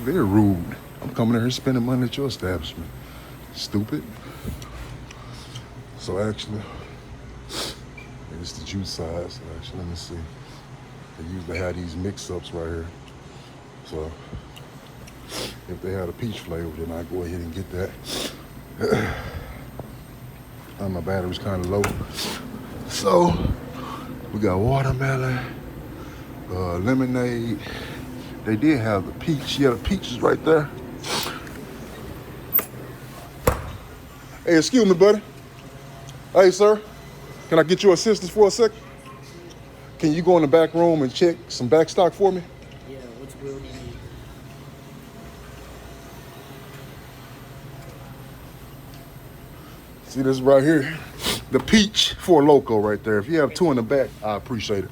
very rude. I'm coming in here spending money at your establishment. Stupid. So actually, it's the juice side. So actually, let me see. They usually have these mix-ups right here. So if they had a peach flavor, then I'd go ahead and get that. My battery's kind of low. So we got watermelon, lemonade. They did have the peach. Yeah, the peach is right there. Hey, excuse me, buddy. Hey, sir. Can I get your assistance for a second? Can you go in the back room and check some back stock for me? Yeah, which wheel do you need? See this right here? The peach for Loco right there. If you have two in the back, I appreciate it.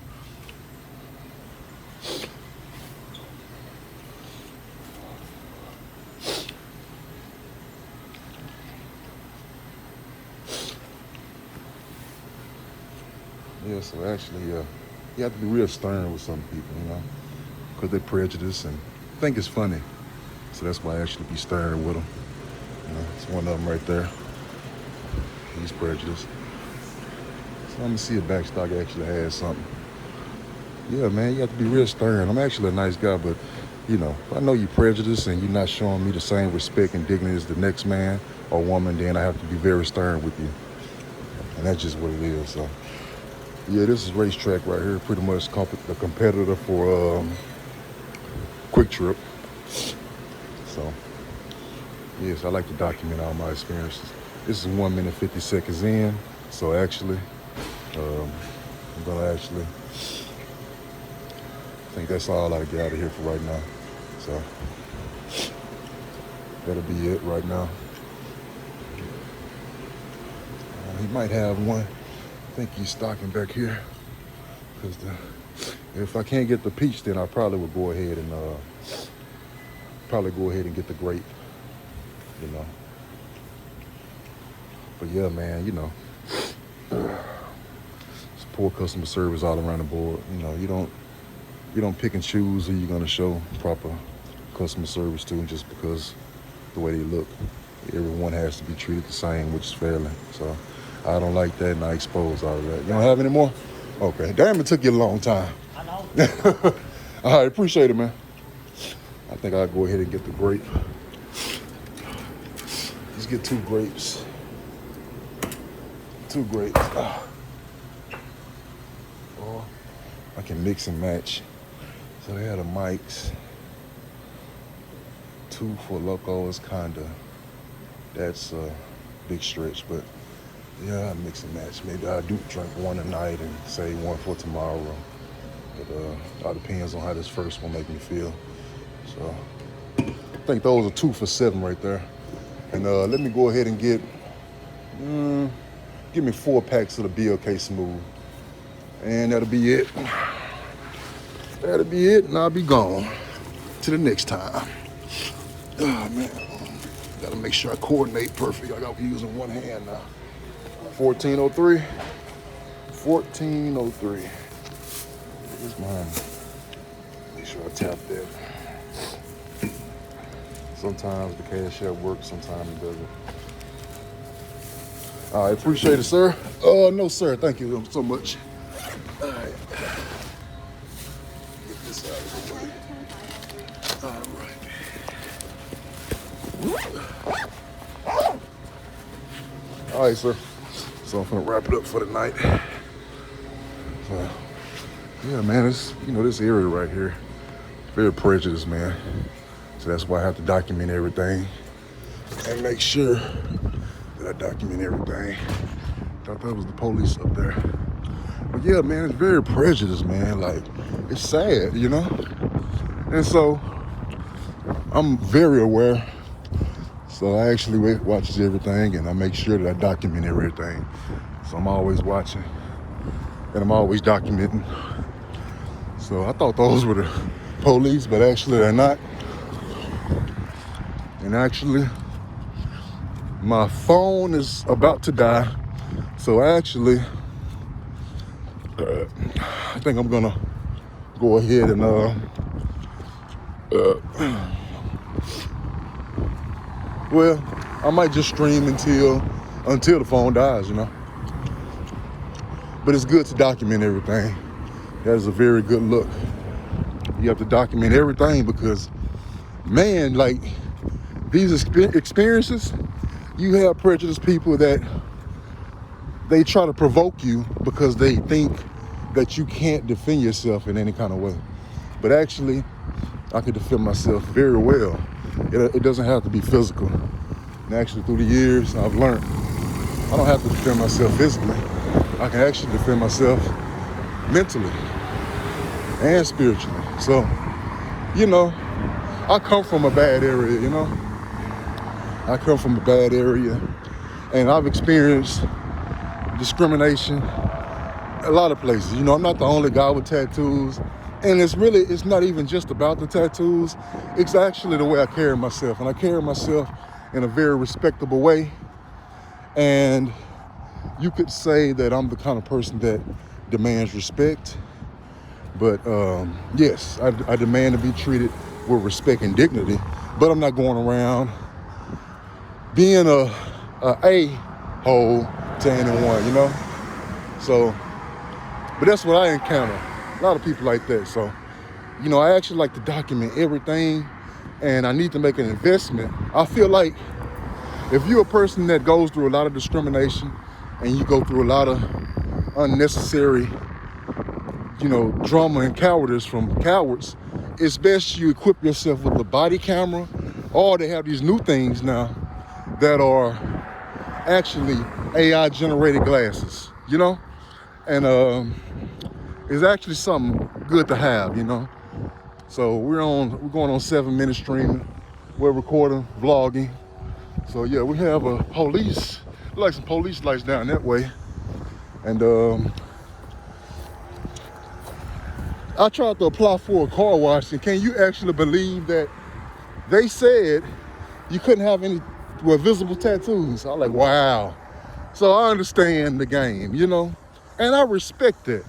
Yeah, so actually, you have to be real stern with some people, you know, because they prejudice and think it's funny. So that's why I actually be stern with them. You know, it's one of them right there. He's prejudiced. So let me see if Backstock actually has something. Yeah, man, you have to be real stern. I'm actually a nice guy, but, you know, if I know you're prejudiced and you're not showing me the same respect and dignity as the next man or woman, then I have to be very stern with you. And that's just what it is, so. Yeah, this is Racetrack right here, pretty much the competitor for Quick Trip. So, yes, I like to document all my experiences. This is 1 minute 50 seconds in, so actually, I'm gonna I think that's all I get out of here for right now. So, that'll be it right now. He might have one. I think he's stocking back here. Because if I can't get the peach, then I probably would go ahead and get the grape, you know. But yeah, man, you know, it's poor customer service all around the board. You know, you don't pick and choose who you're gonna show proper customer service to just because the way they look. Everyone has to be treated the same, which is fairly. So I don't like that, and I expose all of that. You don't have any more? Okay. Damn, it took you a long time. I know. All right, appreciate it, man. I think I'll go ahead and get the grape. Let's get 2 grapes. 2 grapes. Or I can mix and match. So they had a Mike's. 2 for Loco is that's a big stretch, but yeah, I mix and match. Maybe I do drink one tonight and save one for tomorrow. But it all depends on how this first one make me feel. So I think those are 2 for $7 right there. And let me go ahead and give me 4 packs of the BLK Smooth. And that'll be it. That'll be it, and I'll be gone. Till the next time. Oh, man. Gotta make sure I coordinate perfect. I got using one hand now. 1403. 1403. Where's mine? Make sure I tap that. Sometimes the cash app works, sometimes it doesn't. I appreciate it, sir. No, sir. Thank you so much. All right. Get this out of the way. All right. All right, sir. So I'm gonna wrap it up for the night. So, yeah, man, this area right here, very prejudiced, man. So that's why I have to document everything and make sure that I document everything. Thought that was the police up there. But yeah, man, it's very prejudiced, man. Like, it's sad, you know? And so I'm very aware. So I actually watches everything and I make sure that I document everything. So I'm always watching and I'm always documenting. So I thought those were the police, but actually they're not. And actually, my phone is about to die. So actually, I think I'm gonna go ahead and Well, I might just stream until the phone dies, you know. But it's good to document everything. That is a very good look. You have to document everything because, man, like these experiences, you have prejudiced people that they try to provoke you because they think that you can't defend yourself in any kind of way. But actually, I can defend myself very well. It doesn't have to be physical. And actually, through the years, I've learned I don't have to defend myself physically. I can actually defend myself mentally and spiritually. So, you know, I come from a bad area, you know. I come from a bad area, and I've experienced discrimination a lot of places. You know, I'm not the only guy with tattoos, and it's not even just about the tattoos. It's actually the way I carry myself, and I carry myself in a very respectable way. And you could say that I'm the kind of person that demands respect, but yes, I demand to be treated with respect and dignity, but I'm not going around being a a-hole to anyone, you know? So, but that's what I encounter. A lot of people like that. So, you know, I actually like to document everything, and I need to make an investment. I feel like if you're a person that goes through a lot of discrimination and you go through a lot of unnecessary, you know, drama and cowardice from cowards, it's best you equip yourself with a body camera, or they have these new things now that are actually AI generated glasses, you know? And it's actually something good to have, you know? So we're going on 7 minute streaming. We're recording, vlogging. So yeah, we have a police, like some police lights down that way. And I tried to apply for a car wash, and can you actually believe that they said you couldn't have any visible tattoos? I was like, wow. So I understand the game, you know? And I respect that.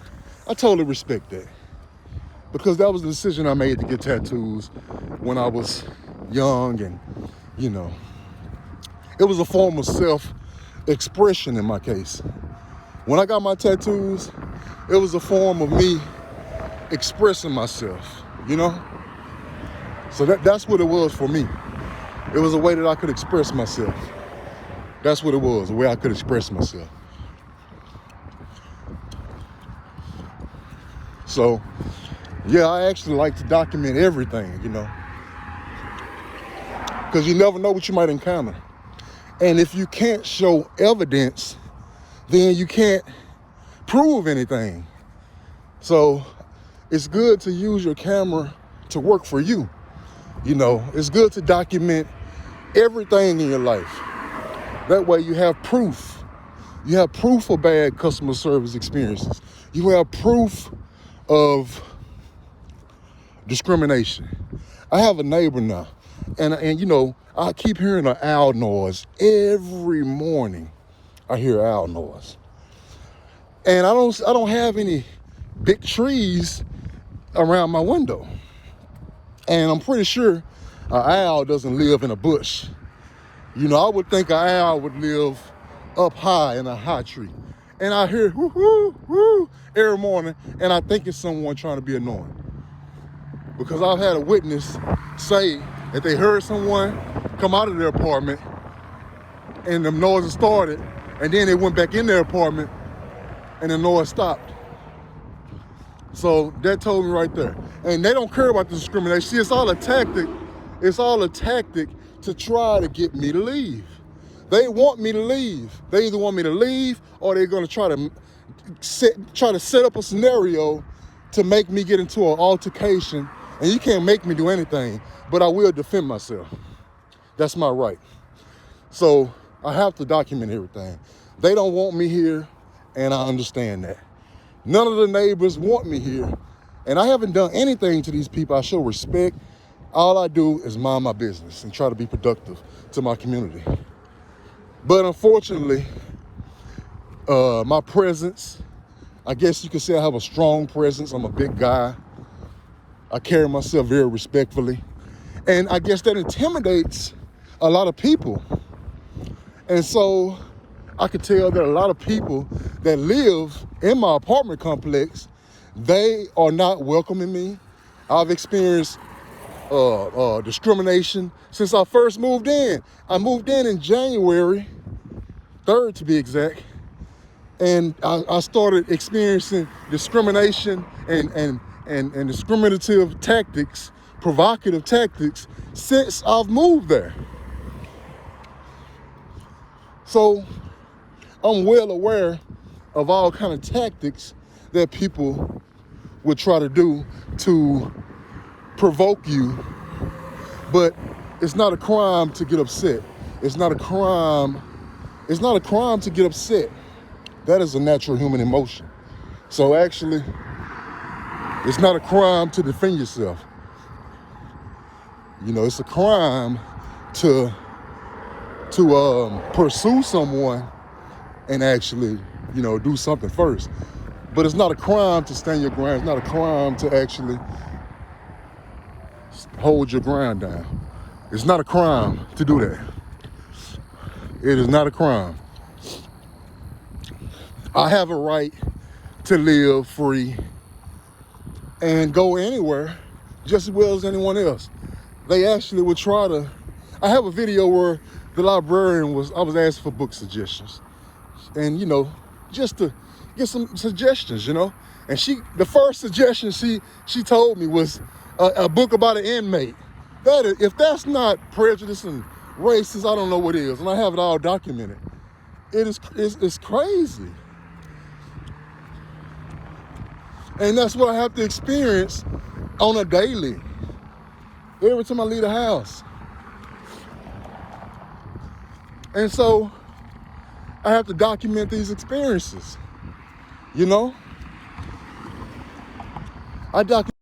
I totally respect that. Because that was the decision I made to get tattoos when I was young, and, you know, it was a form of self-expression in my case. When I got my tattoos, it was a form of me expressing myself, you know? So that's what it was for me. It was a way that I could express myself. That's what it was, a way I could express myself. So, yeah, I actually like to document everything, you know? Because you never know what you might encounter. And if you can't show evidence, then you can't prove anything. So it's good to use your camera to work for you. You know, it's good to document everything in your life. That way you have proof. You have proof of bad customer service experiences. You have proof of discrimination. I have a neighbor now, and you know, I keep hearing an owl noise every morning. I hear owl noise, and I don't have any big trees around my window, and I'm pretty sure an owl doesn't live in a bush. You know, I would think an owl would live up high in a high tree, and I hear whoo whoo whoo every morning, and I think it's someone trying to be annoying. Because I've had a witness say that they heard someone come out of their apartment and the noise started, and then they went back in their apartment and the noise stopped. So that told me right there. And they don't care about the discrimination. See, it's all a tactic. It's all a tactic to try to get me to leave. They want me to leave. They either want me to leave, or they're gonna try to set up a scenario to make me get into an altercation. And you can't make me do anything, but I will defend myself. That's my right. So I have to document everything. They don't want me here, and I understand that. None of the neighbors want me here, and I haven't done anything to these people. I show respect. All I do is mind my business and try to be productive to my community. But unfortunately, my presence, I guess you could say I have a strong presence. I'm a big guy. I carry myself very respectfully. And I guess that intimidates a lot of people. And so I could tell that a lot of people that live in my apartment complex, they are not welcoming me. I've experienced discrimination since I first moved in. I moved in January 3rd to be exact. And I started experiencing discrimination and discriminative tactics, provocative tactics since I've moved there. So I'm well aware of all kind of tactics that people would try to do to provoke you, but it's not a crime to get upset. It's not a crime to get upset. That is a natural human emotion. So actually, it's not a crime to defend yourself. You know, it's a crime to pursue someone and actually, you know, do something first. But it's not a crime to stand your ground. It's not a crime to actually hold your ground down. It's not a crime to do that. It is not a crime. I have a right to live free and go anywhere just as well as anyone else. They actually would try to, I have a video where the librarian I was asked for book suggestions. And, you know, just to get some suggestions, you know. And the first suggestion she told me was a book about an inmate. If that's not prejudice and racist, I don't know what is. And I have it all documented. It's crazy. And that's what I have to experience on a daily. Every time I leave the house. And so I have to document these experiences. You know? I document